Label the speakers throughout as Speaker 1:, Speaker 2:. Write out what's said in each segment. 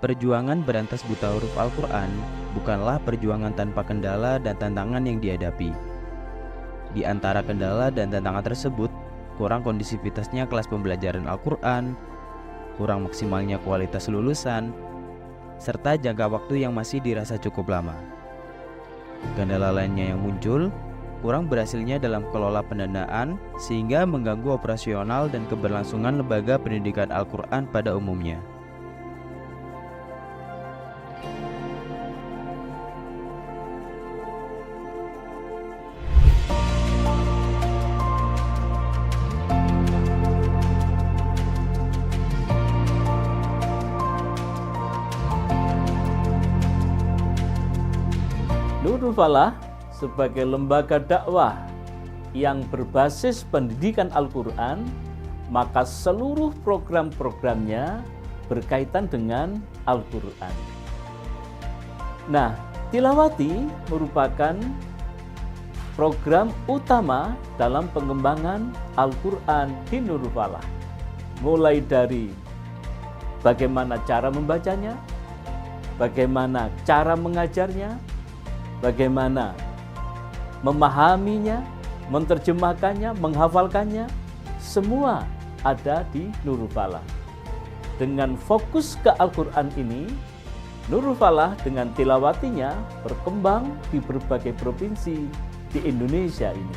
Speaker 1: Perjuangan berantas buta huruf Al-Quran bukanlah perjuangan tanpa kendala dan tantangan yang dihadapi. Di antara kendala dan tantangan tersebut, kurang kondisivitasnya kelas pembelajaran Al-Quran, kurang maksimalnya kualitas lulusan, serta jangka waktu yang masih dirasa cukup lama. Kendala lainnya yang muncul, kurang berhasilnya dalam kelola pendanaan sehingga mengganggu operasional dan keberlangsungan lembaga pendidikan Al-Quran pada umumnya.
Speaker 2: Nurul Falah sebagai lembaga dakwah yang berbasis pendidikan Al-Quran, maka seluruh program-programnya berkaitan dengan Al-Quran. Nah, Tilawati merupakan program utama dalam pengembangan Al-Quran di Nurul Falah. Mulai dari bagaimana cara membacanya, bagaimana cara mengajarnya, bagaimana memahaminya, menerjemahkannya, menghafalkannya, semua ada di Nurul Falah. Dengan fokus ke Al-Quran ini, Nurul Falah dengan tilawatinya berkembang di berbagai provinsi di Indonesia ini.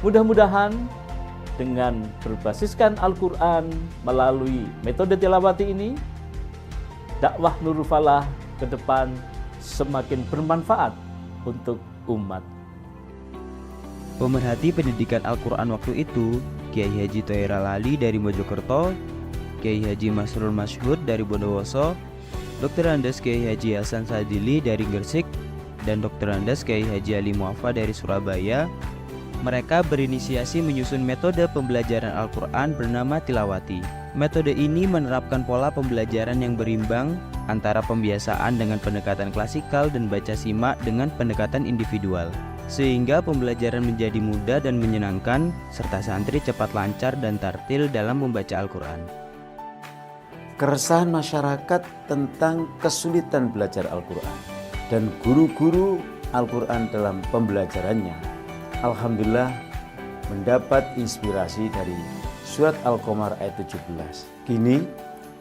Speaker 2: Mudah-mudahan dengan berbasiskan Al-Quran melalui metode tilawati ini, dakwah Nurul Falah ke depan semakin bermanfaat untuk umat.
Speaker 1: Pemerhati pendidikan Al-Quran waktu itu, Kiai Haji Toera Lali dari Mojokerto, Kiai Haji Masrul Masyhur dari Bondowoso, Dr. Andes Kiai Haji Hasan Sadili dari Gresik, dan Dr. Andes Kiai Haji Ali Muafa dari Surabaya. Mereka berinisiasi menyusun metode pembelajaran Al-Quran bernama Tilawati. Metode ini menerapkan pola pembelajaran yang berimbang antara pembiasaan dengan pendekatan klasikal dan baca simak dengan pendekatan individual, sehingga pembelajaran menjadi mudah dan menyenangkan, serta santri cepat lancar dan tartil dalam membaca Al-Quran.
Speaker 3: Keresahan masyarakat tentang kesulitan belajar Al-Quran dan guru-guru Al-Quran dalam pembelajarannya, alhamdulillah mendapat inspirasi dari surat Al-Qamar ayat 17. Kini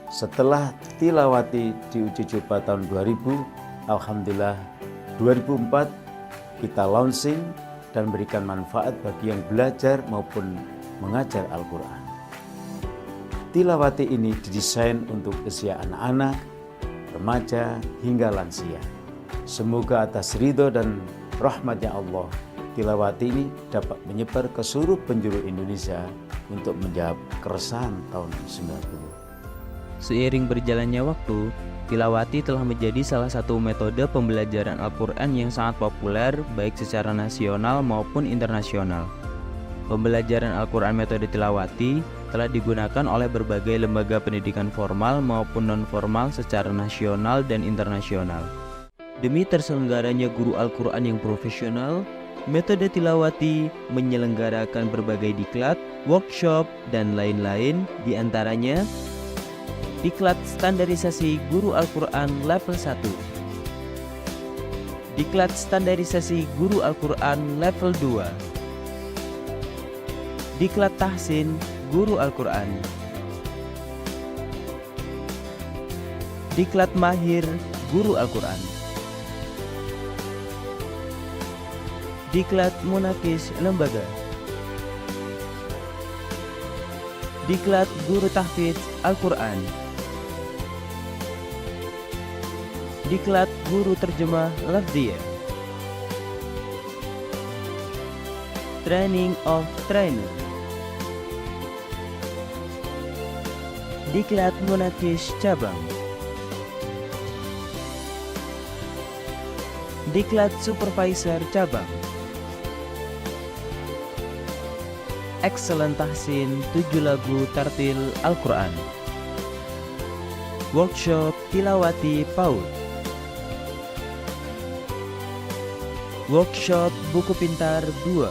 Speaker 3: setelah Tilawati diuji coba tahun 2000, alhamdulillah 2004 kita launching dan berikan manfaat bagi yang belajar maupun mengajar Al-Quran. Tilawati ini didesain untuk usia anak-anak, remaja hingga lansia. Semoga atas ridho dan rahmatnya Allah, Tilawati ini dapat menyebar ke seluruh penjuru Indonesia untuk menjawab keresahan tahun 90.
Speaker 1: Seiring berjalannya waktu, Tilawati telah menjadi salah satu metode pembelajaran Al-Quran yang sangat populer baik secara nasional maupun internasional. Pembelajaran Al-Quran metode Tilawati telah digunakan oleh berbagai lembaga pendidikan formal maupun non-formal secara nasional dan internasional. Demi terselenggaranya guru Al-Quran yang profesional, metode Tilawati menyelenggarakan berbagai diklat, workshop, dan lain-lain, diantaranya Diklat Standarisasi Guru Al-Quran Level 1, Diklat Standarisasi Guru Al-Quran Level 2, Diklat Tahsin Guru Al-Quran, Diklat Mahir Guru Al-Quran, Diklat Munafis Lembaga, Diklat Guru Tahfidz Al-Quran, Diklat Guru Terjemah Lafziyah, Training of Trainer, Diklat Munafis Cabang, Diklat Supervisor Cabang, Excellent Tahsin 7 lagu tartil Al-Quran, Workshop Tilawati PAUD, Workshop Buku Pintar 2.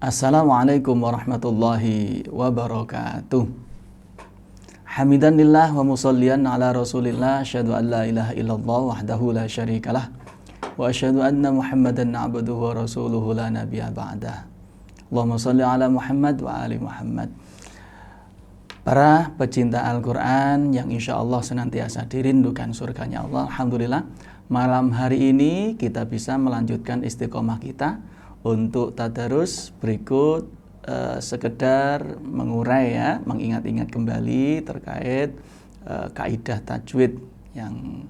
Speaker 4: Assalamualaikum warahmatullahi wabarakatuh. Hamidanillah wa musallian ala rasulillah. Asyhadu an la ilaha illallah wahdahu la syarikalah. Wa asyhadu anna muhammadan abduhu wa rasuluhu la nabiyya ba'dah. Allahumma salli ala Muhammad wa ali Muhammad. Para pecinta Al-Quran yang insya Allah senantiasa dirindukan surganya Allah, alhamdulillah malam hari ini kita bisa melanjutkan istiqomah kita untuk tadarus berikut. Sekedar mengurai ya, mengingat-ingat kembali terkait kaidah tajwid yang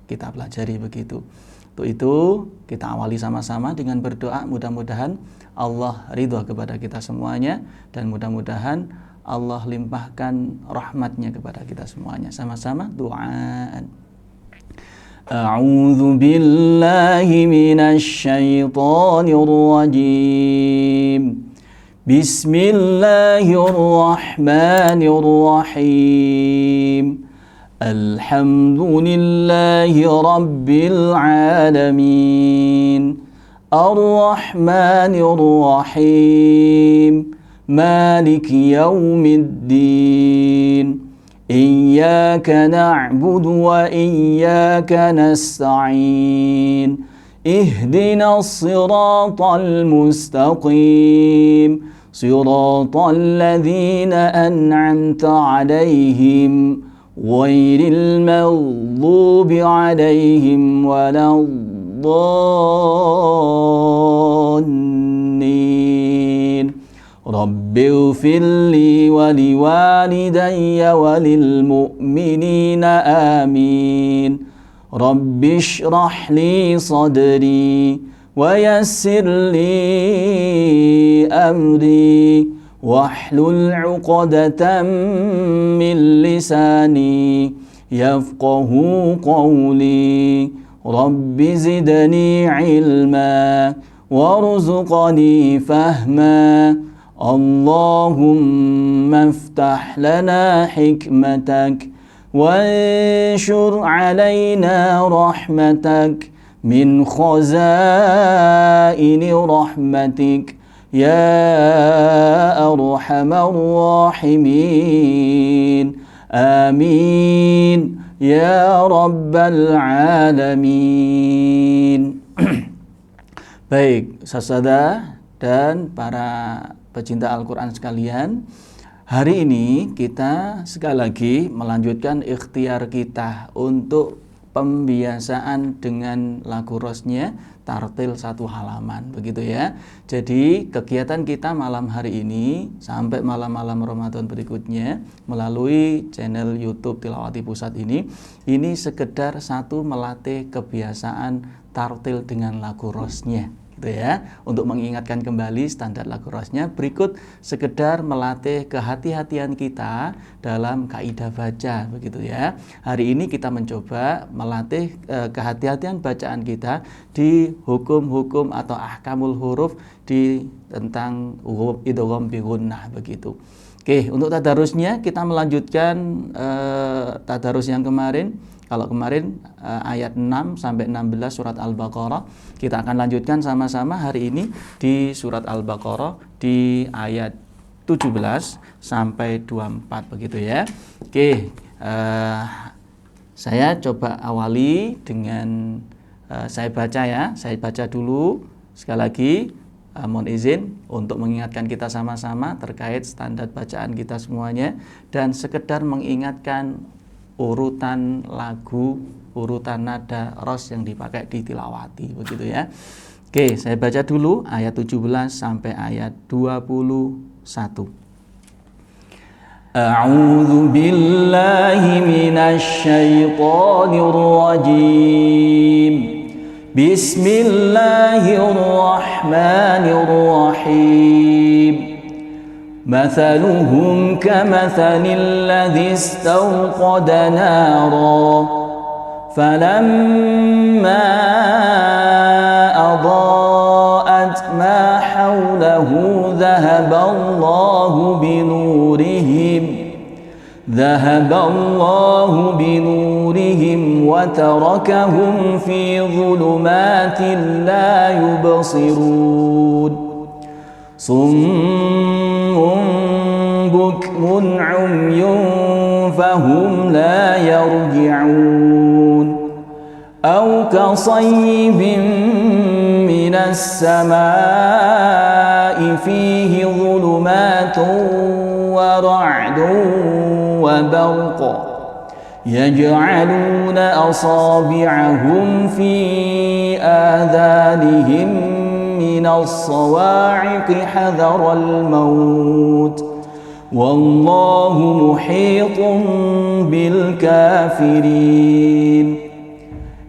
Speaker 4: kita pelajari begitu. Untuk itu kita awali sama-sama dengan berdoa, mudah-mudahan Allah ridho kepada kita semuanya dan mudah-mudahan Allah limpahkan rahmatnya kepada kita semuanya. Sama-sama doaan. A'udzu billahi minasy syaithanir rajim. Bismillahirrahmanirrahim. Alhamdulillahi rabbil alamin. Ar-Rahmanir-Rahim. Maliki yaumiddin. Iyyaka na'budu wa iyyaka nasta'in. Ihdinas siratal mustaqim. Siratal ladzina an'amta 'alaihim ghairil maghdubi 'alaihim waladdallin. Rabbighfirli wa liwalidayya wa lil mu'minina amin. Rabbi shrah li sadri wa yassir li amri wahlul 'uqdatam min lisani yafqahu qawli. Rabbi zidni ilma warzuqni fahma. Allahumma iftah lana hikmatak wanshur alaina rahmatak min khazaini rahmatik ya arhamar rahimin. Amin ya rabbal alamin. Baik, sasada dan para pecinta Al-Quran sekalian, hari ini kita sekali lagi melanjutkan ikhtiar kita untuk pembiasaan dengan lagu rosnya tartil satu halaman, begitu ya. Jadi kegiatan kita malam hari ini sampai malam-malam Ramadan berikutnya melalui channel YouTube Tilawati Pusat ini sekedar satu melatih kebiasaan tartil dengan lagu rosnya, gitu ya, untuk mengingatkan kembali standar lagu rosnya. Berikut sekedar melatih kehati-hatian kita dalam kaidah baca, begitu ya. Hari ini kita mencoba melatih kehati-hatian bacaan kita di hukum-hukum atau ahkamul huruf di tentang idgham bi gunnah, begitu. Oke, untuk tadarusnya kita melanjutkan tadarus yang kemarin. Kalau kemarin ayat 6 sampai 16 surat Al-Baqarah, kita akan lanjutkan sama-sama hari ini di surat Al-Baqarah di ayat 17 sampai 24, begitu ya. Oke, saya coba awali dengan saya baca ya. Saya baca dulu sekali lagi. Mohon izin untuk mengingatkan kita sama-sama terkait standar bacaan kita semuanya dan sekedar mengingatkan urutan lagu, urutan nada ros yang dipakai di tilawati, begitu ya. Oke, saya baca dulu ayat 17 sampai ayat 21. A'udzu billahi minasy syaithanir rajim. Bismillahirrahmanirrahim. مثلهم كمثل الذي استوقد نارا فلما أضاءت ما حوله ذهب الله بنورهم وتركهم في ظلمات لا يبصرون summun bukmun umyun fahum la yarji'un aw kasayyibin minas samaa'i fihi dhulumatun wa ra'dun wa barqun يجعلون أصابعهم في آذانهم من الصواعق حذر الموت والله محيط بالكافرين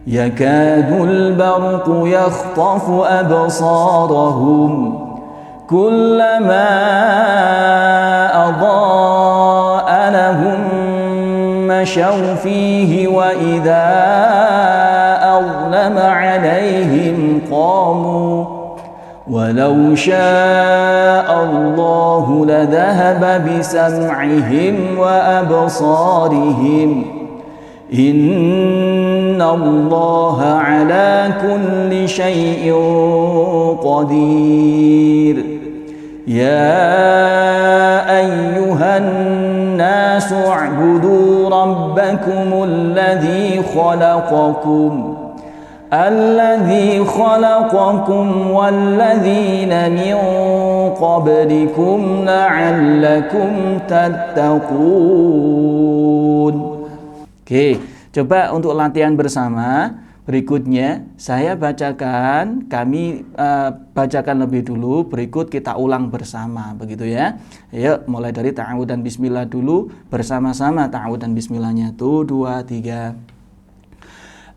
Speaker 4: يكاد البرق يخطف أبصارهم كلما أضاء لهم مشوا فيه وإذا أظلم عليهم قاموا ولو شاء الله لذهب بسمعهم وأبصارهم إن الله على كل شيء قدير يا أيها الناس اعبدوا ربكم الذي خلقكم والذين من قبلكم لعلكم تتقون. Oke, coba untuk latihan bersama. Berikutnya saya bacakan, kami bacakan lebih dulu, berikut kita ulang bersama, begitu ya. Ayo mulai dari ta'awudz dan bismillah dulu bersama-sama. Ta'awudz dan bismillahnya tuh 2 3.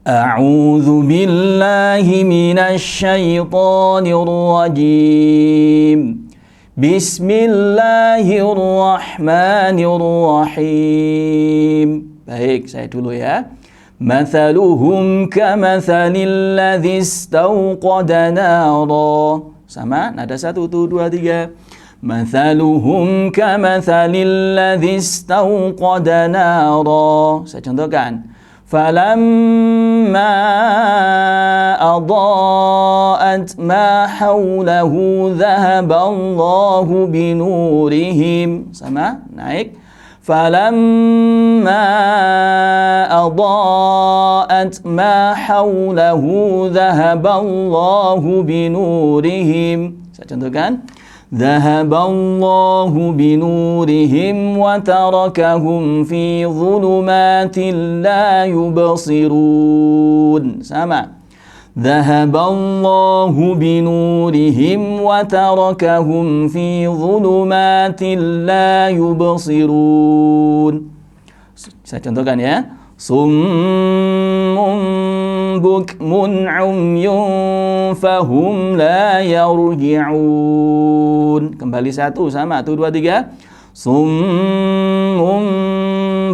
Speaker 4: A'udzu billahi minasy syaithanir rajim. Bismillahirrahmanirrahim. Baik, saya dulu ya. Mathaluhum kamathalil ladzi istawqada nara. Sama, nada 1 2 3. Mathaluhum kamathalil ladzi istawqada nara. Saya contohkan. Falamma adaa'at ma hawlahu dhahaballahu binurihim. Sama, naik. فَلَمَّا أَضَاءَتْ مَا حَوْلَهُ ذَهَبَ اللَّهُ بِنُورِهِمْ. Saya contohkan. ذَهَبَ اللَّهُ بِنُورِهِمْ وَتَرَكَهُمْ فِي ظُلُمَاتٍ لَا يُبْصِرُونَ. Sama. ذهب الله بنورهم وتركهم في ظلمات لا يبصرون. Saya contohkan ya. Summun bukmun umyun fahum la yarji'un. Kembali 1 sama 1 2 3. Summun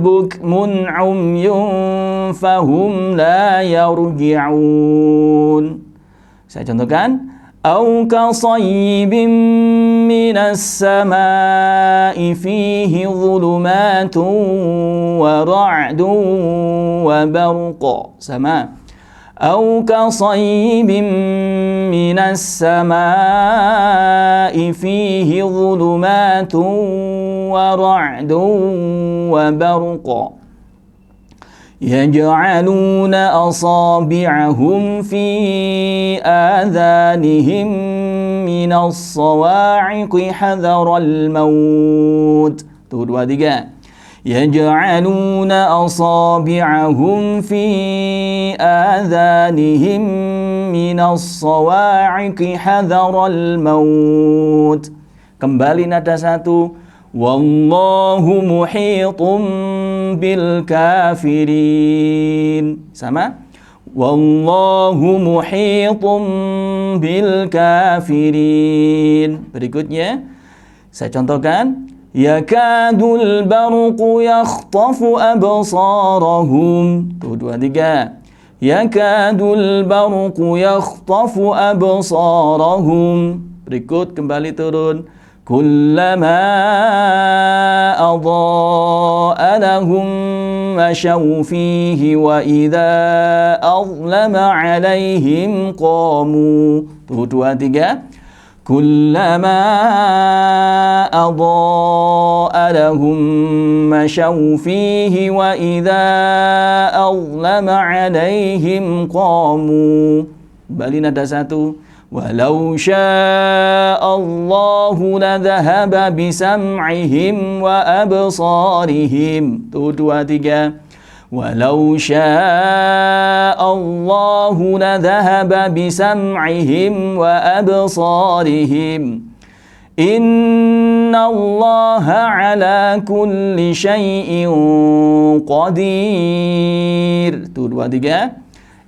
Speaker 4: bukmun umyun fahum la yarji'un. Saya contohkan. Au kasayyibin minas samaa'i fihi dhulumatun wa ra'dun wa barqun. Sama. Au kasayyibin minas samaa'i fihi dhulumatun wa ra'dun wa barqun. يجعلون أصابعهم في آذانهم من الصواعق حذر الموت. Tuh 2 3. يجعلون أصابعهم في آذانهم من الصواعق حذر الموت. Kembali nada 1. Wallahu muhitum bil kafirin. Sama. Wallahu muhitum bil kafirin. Berikutnya saya contohkan. Yakadul barqu yakhtafu absarahum. Tuh 2 3. Yakadul barqu yakhtafu absarahum. Berikut kembali turun. Kullama adha'a lahum mashaw fihi wa idza azlama 'alaihim qamu. Tuh 2 3. كلما أضاء لهم مشوا فيه وإذا أظلم عليهم قاموا. Kembali nada satu. Walau syaa Allah ladhahaba bisam'ihim wa absarihim. Tuh 2, 3. Walau syaa Allah ladhahaba bisam'ihim wa absarihim. Inna Allah ala kulli syai'in qadir. Tuh 2, 3.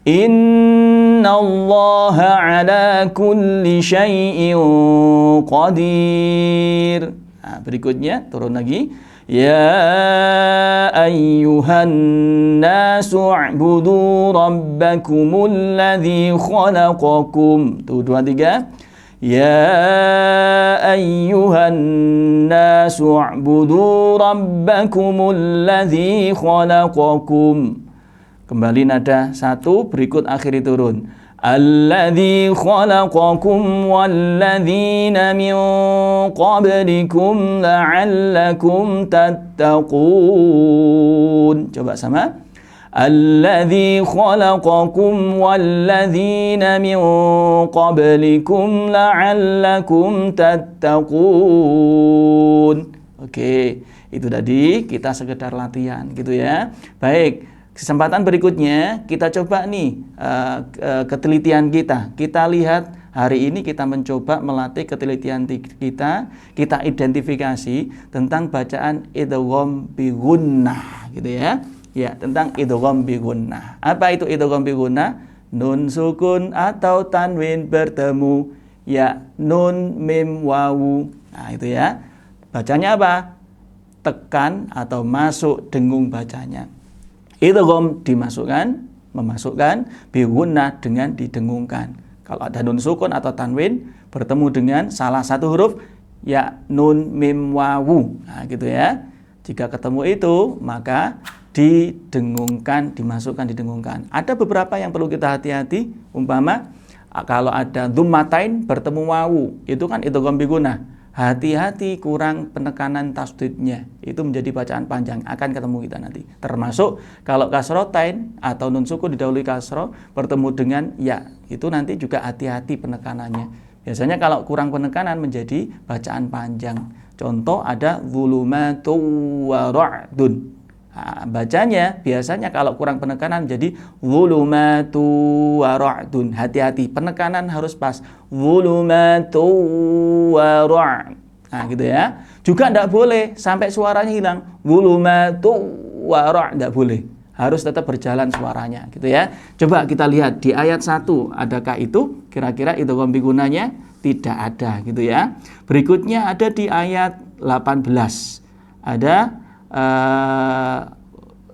Speaker 4: Inna Allah ala kulli syai'in qadir. Nah, berikutnya turun lagi. Ya ayyuhan nasu u'budu rabbakumul ladzi khalaqakum. Tuh 2, 3. Ya ayyuhan nasu u'budu rabbakumul ladzi khalaqakum. Kembali nada satu, berikut akhiri turun. Alladzi khalaqakum walladzina min qablikum la'allakum tattaqun. Coba sama. Alladzi khalaqakum walladzina min qablikum la'allakum tattaqun. Oke, itu tadi kita sekedar latihan gitu ya. Baik. Kesempatan berikutnya kita coba nih ketelitian kita. Kita lihat hari ini kita mencoba melatih ketelitian kita. Kita identifikasi tentang bacaan idgham bi gunnah gitu ya. Ya, tentang idgham bi gunnah. Apa itu idgham bi gunnah? Nun sukun atau tanwin bertemu. Ya, nun mim wawu. Nah, itu ya. Bacanya apa? Tekan atau masuk dengung bacanya. Idgham dimasukkan, memasukkan, bi gunnah dengan didengungkan. Kalau ada nun sukun atau tanwin bertemu dengan salah satu huruf ya nun mim wawu. Nah, gitu ya. Jika ketemu itu maka didengungkan, dimasukkan, didengungkan. Ada beberapa yang perlu kita hati-hati, umpama kalau ada dzummatain bertemu wawu, itu kan idgham bi gunnah. Hati-hati kurang penekanan tasdidnya, itu menjadi bacaan panjang, akan ketemu kita nanti. Termasuk kalau kasrotain atau nun sukun didahului kasroh bertemu dengan ya, itu nanti juga hati-hati penekanannya. Biasanya kalau kurang penekanan menjadi bacaan panjang. Contoh ada zulumatu wa ra'dun. Nah, bacanya biasanya kalau kurang penekanan jadi zulumatu wa ra'dun. Hati-hati, penekanan harus pas. Zulumatu wa ra'd. Nah, gitu ya. Juga tidak boleh sampai suaranya hilang. Zulumatu wa ra'd, tidak boleh. Harus tetap berjalan suaranya, gitu ya. Coba kita lihat di ayat 1, adakah itu? Kira-kira idgham bi gunnahnya tidak ada, gitu ya. Berikutnya ada di ayat 18. Ada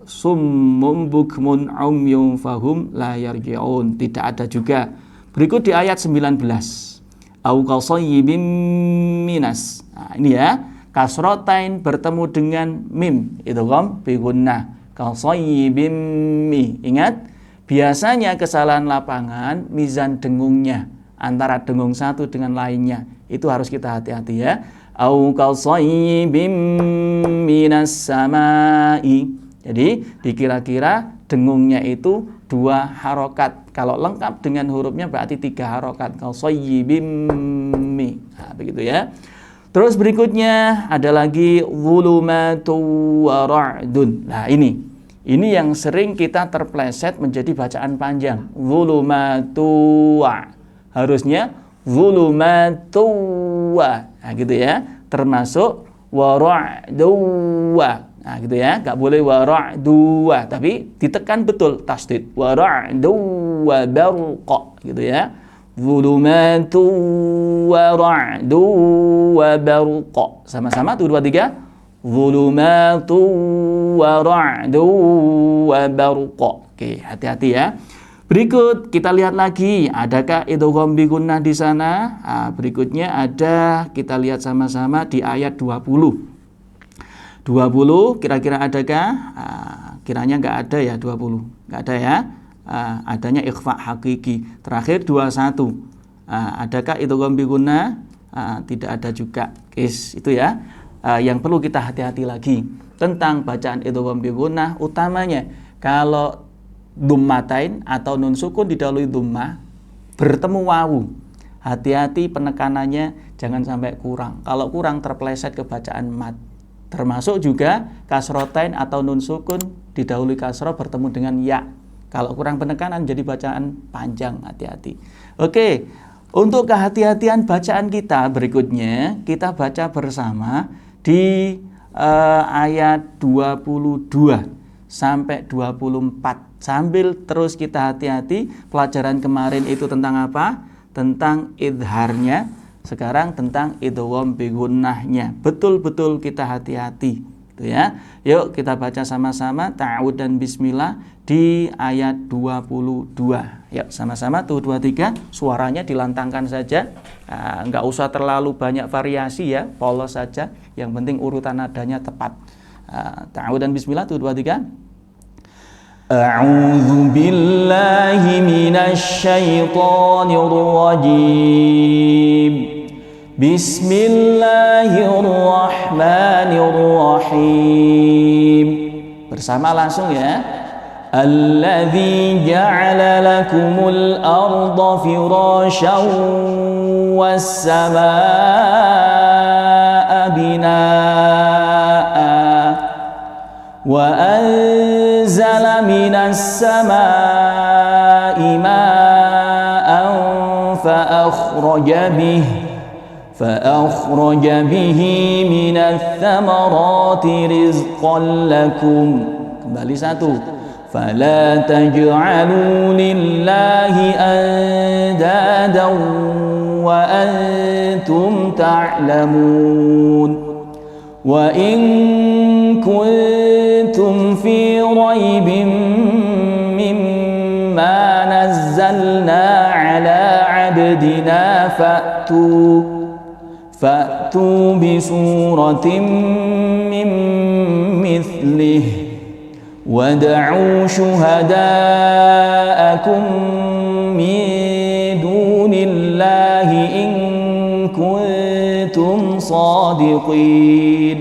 Speaker 4: summum bukmun umyun fahum la yarji'un, tidak ada juga. Berikut di ayat 19, au qasayyibim minas. Nah, ini ya, kasrotain bertemu dengan mim, idgham bi gunnah. Qasayyibim mi. Ingat, biasanya kesalahan lapangan mizan dengungnya antara dengung satu dengan lainnya. Itu harus kita hati-hati ya. Au qasayyibim minas samai. Jadi dikira-kira dengungnya itu 2 harokat. Kalau lengkap dengan hurufnya berarti 3 harokat. Qasayyibim mi. Nah, begitu ya. Terus berikutnya ada lagi zulumatu wa ra'dun. Nah, ini yang sering kita terpleset menjadi bacaan panjang. Zulumatu wa. Harusnya zulumatu wa. Nah, gitu ya. Termasuk wa ra'du wa. Nah, gitu ya. Enggak boleh wa ra'du wa, tapi ditekan betul tasdid. Wa ra'du wa barqa, gitu ya. Zulumatu wa ra'du wa barqa. Sama-sama tuh 2 3. Zulumatu wa ra'du wa barqa. Oke, hati-hati ya. Berikut kita lihat lagi, adakah idgham bi gunnah di sana? Nah, berikutnya ada, kita lihat sama-sama di ayat 20. 20 kira-kira adakah? Kiranya nggak ada ya 20. Nggak ada ya. Adanya ikhfa hakiki. Terakhir 21. Adakah idgham bi gunnah? tidak ada juga itu ya. Yang perlu kita hati-hati lagi tentang bacaan idgham bi gunnah, utamanya kalau dummatain atau nun sukun didahului dummah bertemu wawu, hati-hati penekanannya jangan sampai kurang. Kalau kurang terpeleset ke bacaan mat. Termasuk juga kasrotain atau nun sukun didahului kasroh bertemu dengan ya. Kalau kurang penekanan jadi bacaan panjang, hati-hati. Oke, untuk kehati-hatian bacaan kita berikutnya, kita baca bersama di ayat 22 sampai 24. Sambil terus kita hati-hati, pelajaran kemarin itu tentang apa? Tentang idharnya. Sekarang tentang idgham bi gunnahnya. Betul-betul kita hati-hati, gitu ya. Yuk kita baca sama-sama ta'awud dan bismillah di ayat 22. Yuk sama-sama tuh 23, suaranya dilantangkan saja. Enggak usah terlalu banyak variasi ya, polos saja. Yang penting urutan nadanya tepat. Ta'awud dan bismillah tuh 23. A'udzu billahi minasy syaithanir rajim. Bismillahirrahmanirrahim. Bersama langsung ya. Alladzi ja'ala lakumul arda firasyan was samaa'a binaa'a wa anzala minas samaa'i ma'an فأخرج به من الثمرات رزقا لكم. Kembali satu. فلا تجعلوا لله أندادا وأنتم تعلمون وإن كنتم في ريب مما نزلنا على عبدنا فأتوا بسورة من مثله وادعوا شهداءكم من دون الله إن كنتم صادقين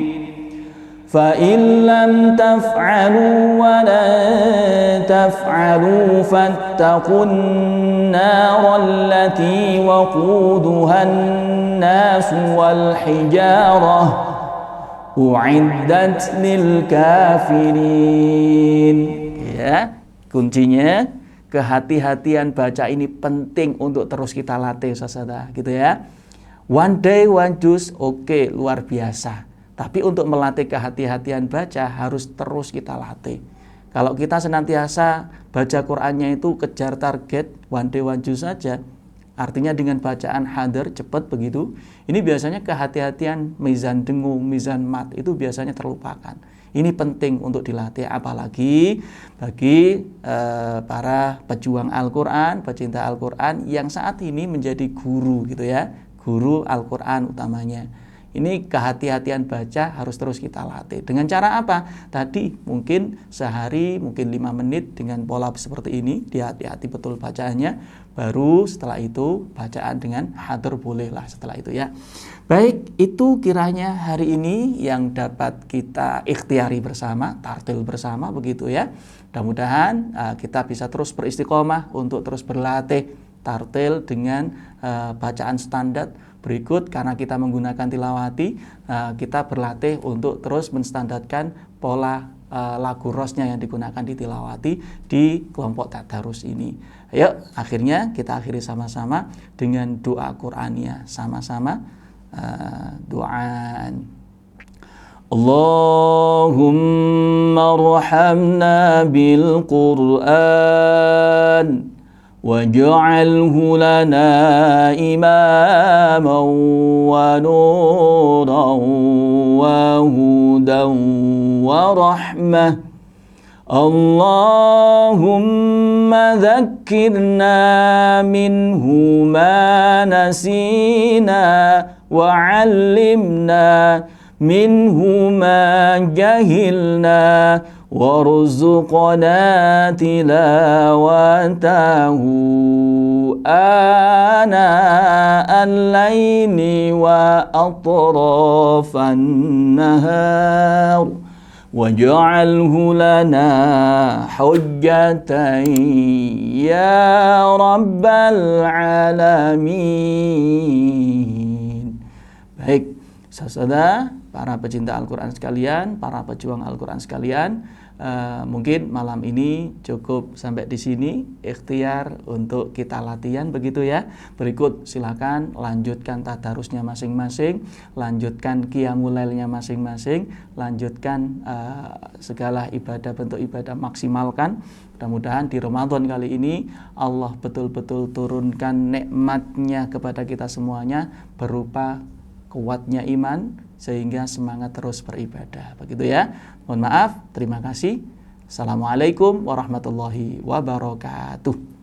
Speaker 4: فإن لم تفعلوا ولن تفعلوا فاتقوا النار التي وقودها الناس والحجارة أعدت للكافرين. Ya, kuncinya kehati-hatian baca ini penting untuk terus kita latih, saudara, gitu ya. One day one juice, oke, luar biasa. Tapi untuk melatih kehati-hatian baca harus terus kita latih. Kalau kita senantiasa baca Qur'annya itu kejar target one day one juice saja, artinya dengan bacaan hadar cepat begitu, ini biasanya kehati-hatian mizan dengung, mizan mat itu biasanya terlupakan. Ini penting untuk dilatih, apalagi bagi para pejuang Al-Quran, pecinta Al-Quran yang saat ini menjadi guru, gitu ya, guru Al-Quran utamanya. Ini kehati-hatian baca harus terus kita latih. Dengan cara apa? Tadi mungkin sehari, mungkin 5 menit dengan pola seperti ini, hati-hati betul bacaannya. Baru setelah itu bacaan dengan hadar bolehlah setelah itu ya. Baik, itu kiranya hari ini yang dapat kita ikhtiari bersama, tartil bersama begitu ya. Mudah-mudahan kita bisa terus beristiqomah untuk terus berlatih tartil dengan bacaan standar berikut. Karena kita menggunakan tilawati, kita berlatih untuk terus menstandarkan pola lagu rosnya yang digunakan di tilawati di kelompok tadarus ini. Ayo, akhirnya kita akhiri sama-sama dengan doa Qur'annya sama-sama. Doa Allahumma arhamna bil Qur'an واجعله لنا إماما ونورا وهدى ورحمة اللهم ذكرنا منه ما نسينا وعلمنا minhu ma jahilna warzuqna tilawatahu ana al-laili wa atrafan nahar waj'alhu lana hujjatan ya rabbal alamin. Baik, saudara, para pecinta Al-Quran sekalian, para pejuang Al-Quran sekalian, mungkin malam ini cukup sampai di sini, ikhtiar untuk kita latihan begitu ya. Berikut silakan lanjutkan tadarusnya masing-masing, lanjutkan qiyamul lailnya masing-masing, lanjutkan segala ibadah, bentuk ibadah maksimalkan. Mudah-mudahan di Ramadan kali ini Allah betul-betul turunkan nikmatnya kepada kita semuanya berupa kuatnya iman sehingga semangat terus beribadah. Begitu ya. Mohon maaf, terima kasih. Assalamualaikum warahmatullahi wabarakatuh.